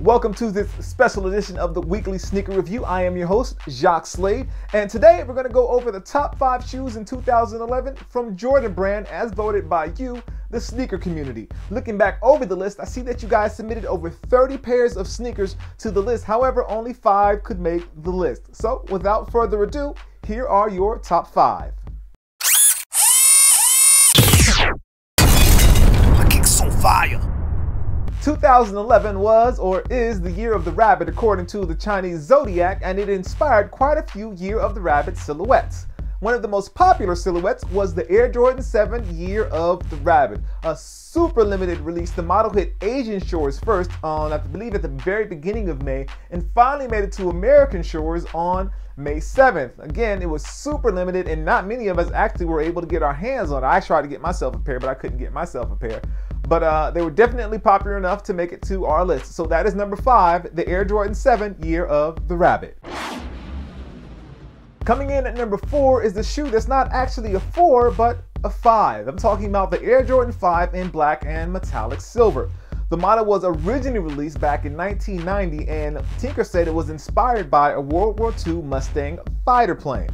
Welcome to this special edition of the Weekly Sneaker Review. I am your host, Jacques Slade, and today we're going to go over the top 5 shoes in 2011 from Jordan Brand as voted by you, the sneaker community. Looking back over the list, I see that you guys submitted over 30 pairs of sneakers to the list. However, only 5 could make the list. So without further ado, here are your top 5. My kick's on fire. 2011 was or is the year of the rabbit according to the Chinese zodiac, and it inspired quite a few Year of the Rabbit silhouettes. One of the most popular silhouettes was the Air Jordan 7 Year of the Rabbit. A super limited release, the model hit Asian shores first on, I believe, at the very beginning of May, and finally made it to American shores on May 7th. Again, it was super limited, and not many of us actually were able to get our hands on it. I tried to get myself a pair, but I couldn't get myself a pair. But they were definitely popular enough to make it to our list. So that is number 5, the Air Jordan 7 Year of the Rabbit. Coming in at number 4 is the shoe that's not actually a 4, but a 5. I'm talking about the Air Jordan 5 in black and metallic silver. The model was originally released back in 1990, and Tinker said it was inspired by a World War II Mustang fighter plane.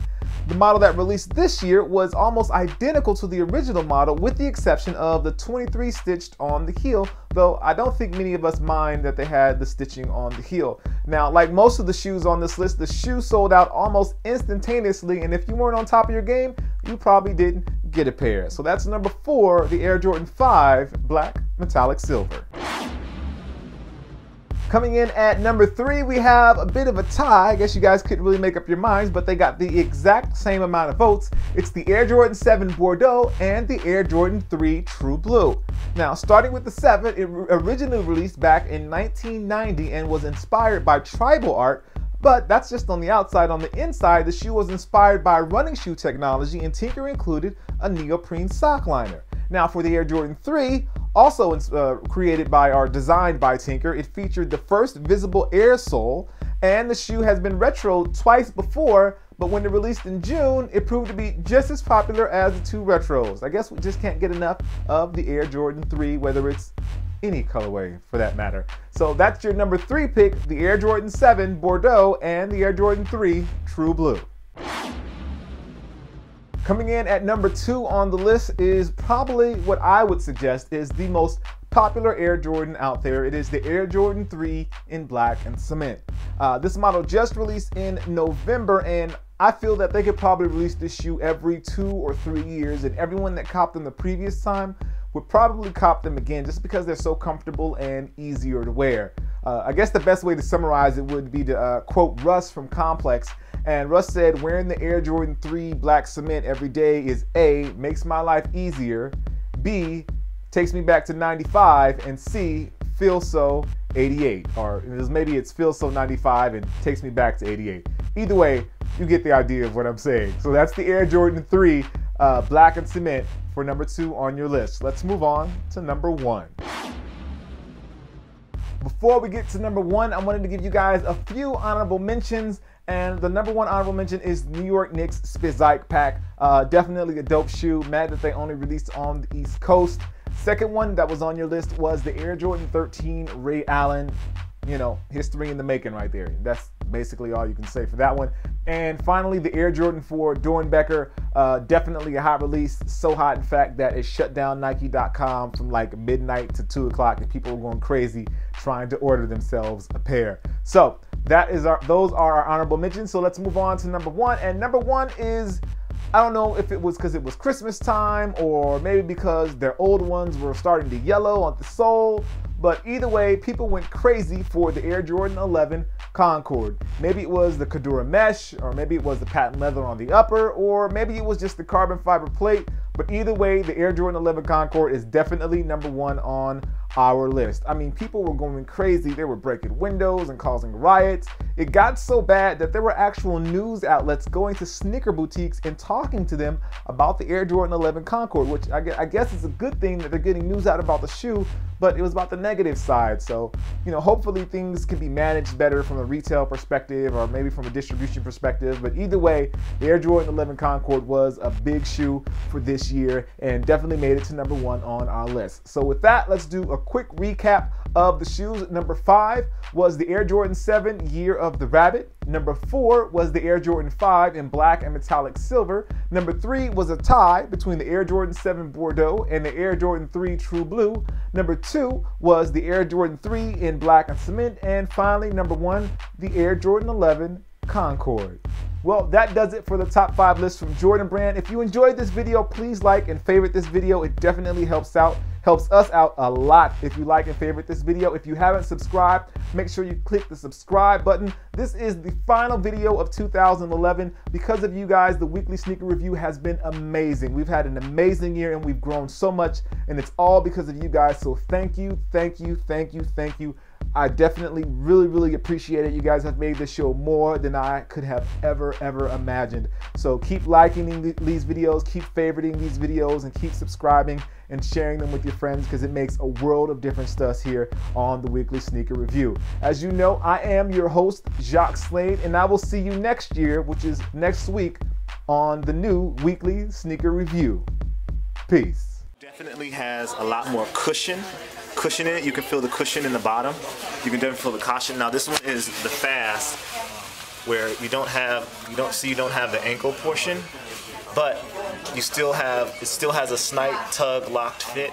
The model that released this year was almost identical to the original model with the exception of the 23 stitched on the heel, though I don't think many of us mind that they had the stitching on the heel. Now, like most of the shoes on this list, the shoe sold out almost instantaneously, and if you weren't on top of your game, you probably didn't get a pair. So that's number 4, the Air Jordan 5 black metallic silver. Coming in at number 3, we have a bit of a tie. I guess you guys couldn't really make up your minds, but they got the exact same amount of votes. It's the Air Jordan 7 Bordeaux and the Air Jordan 3 True Blue. Now, starting with the 7, it originally released back in 1990 and was inspired by tribal art, but that's just on the outside. On the inside, the shoe was inspired by running shoe technology, and Tinker included a neoprene sock liner. Now, for the Air Jordan 3, also created by or designed by Tinker, it featured the first visible air sole, and the shoe has been retroed twice before, but when it released in June, it proved to be just as popular as the 2 retros. I guess we just can't get enough of the Air Jordan 3, whether it's any colorway for that matter. So that's your number 3 pick, the Air Jordan 7 Bordeaux and the Air Jordan 3 True Blue. Coming in at number 2 on the list is probably what I would suggest is the most popular Air Jordan out there. It is the Air Jordan 3 in black and cement. This model just released in November, and I feel that they could probably release this shoe every 2 or 3 years, and everyone that copped them the previous time would probably cop them again just because they're so comfortable and easier to wear. I guess the best way to summarize it would be to quote Russ from Complex. And Russ said, wearing the Air Jordan 3 black cement every day is A, makes my life easier, B, takes me back to 95, and C, feels so 88. Or maybe it's feels so 95 and takes me back to 88. Either way, you get the idea of what I'm saying. So that's the Air Jordan 3 black and cement for number 2 on your list. Let's move on to number 1. Before we get to number 1, I wanted to give you guys a few honorable mentions. And the number 1 honorable mention is New York Knicks Spizike Pack. Definitely a dope shoe. Mad that they only released on the East Coast. Second one that was on your list was the Air Jordan 13 Ray Allen. You know, history in the making right there. That's basically all you can say for that one. And finally, the Air Jordan 4 Doernbecher. Definitely a hot release. So hot, in fact, that it shut down Nike.com from like midnight to 2 o'clock, and people were going crazy trying to order themselves a pair. So those are our honorable mentions. So let's move on to number 1. And number 1 is, I don't know if it was because it was Christmas time or maybe because their old ones were starting to yellow on the sole, but either way, people went crazy for the Air Jordan 11 Concord. Maybe it was the Cordura mesh, or maybe it was the patent leather on the upper, or maybe it was just the carbon fiber plate. But either way, the Air Jordan 11 Concord is definitely number 1 on our list. I mean, people were going crazy. They were breaking windows and causing riots. It got so bad that there were actual news outlets going to sneaker boutiques and talking to them about the Air Jordan 11 Concord, which I guess is a good thing that they're getting news out about the shoe, but it was about the negative side. So, you know, hopefully things can be managed better from a retail perspective or maybe from a distribution perspective. But either way, the Air Jordan 11 Concord was a big shoe for this year and definitely made it to number 1 on our list. So with that, let's do a a quick recap of the shoes. Number 5 was the Air Jordan 7 Year of the Rabbit. Number 4 was the Air Jordan 5 in black and metallic silver. Number 3 was a tie between the Air Jordan 7 Bordeaux and the Air Jordan 3 True Blue. Number 2 was the Air Jordan 3 in black and cement. And finally, number 1, the Air Jordan 11 Concord. Well, that does it for the top 5 list from Jordan Brand. If you enjoyed this video, please like and favorite this video. It definitely helps us out a lot if you like and favorite this video. If you haven't subscribed, make sure you click the subscribe button. This is the final video of 2011. Because of you guys, the weekly sneaker review has been amazing. We've had an amazing year and we've grown so much, and it's all because of you guys. So thank you, thank you, thank you, thank you. I definitely really appreciate it. You guys have made this show more than I could have ever imagined. So keep liking these videos, keep favoriting these videos, and keep subscribing and sharing them with your friends, because it makes a world of difference to us here on the Weekly Sneaker Review. As you know, I am your host, Jacques Slade, and I will see you next year, which is next week, on the new Weekly Sneaker Review. Peace. Definitely has a lot more cushion in it. You can feel the cushion in the bottom. You can definitely feel the cushion. Now this one is the fast, where you don't have the ankle portion, but it still has a snipe, tug, locked fit.